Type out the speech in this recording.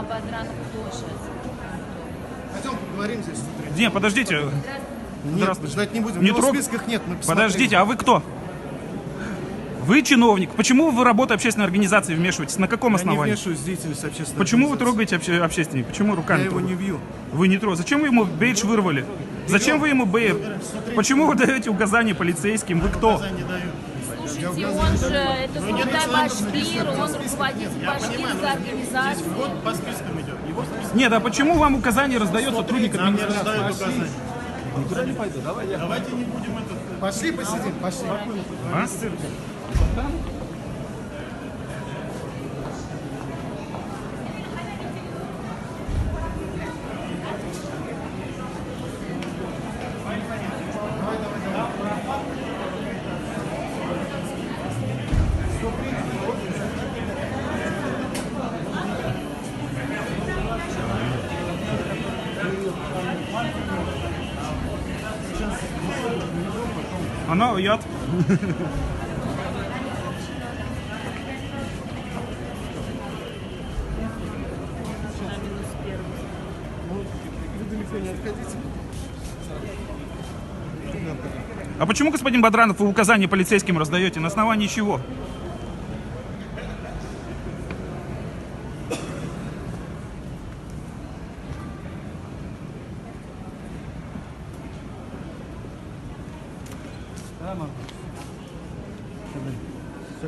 А Бадран кто сейчас? Пойдем поговорим здесь. Не, подождите. Нет, Здравствуйте. ждать не будем. Не У него трог- в списках нет. Мы посмотрели. Подождите, а вы кто? Вы чиновник. Почему вы в работу общественной организации вмешиваетесь? На каком Я не основании? вмешиваюсь в деятельность общественной Почему вы организации. трогаете общественника? Почему руками Я его не трогаете? бью. Вы не трогаете. Зачем вы ему бейдж вырвали? Зачем вы ему бейдж? Почему вы даете указания полицейским? Вы кто? Слушайте, он же, это Султай Башкир, он руководитель башкирской организации. Вот по спискам идет. Его список Нет, а почему вам указания раздает сотрудник нам не администрации? раздают указания. Давайте не будем это... Пошли посидим, пошли. А? Она яд. Вы далеко не отходите. А почему, господин Бадранов, вы указания полицейским раздаете? На основании чего? Все,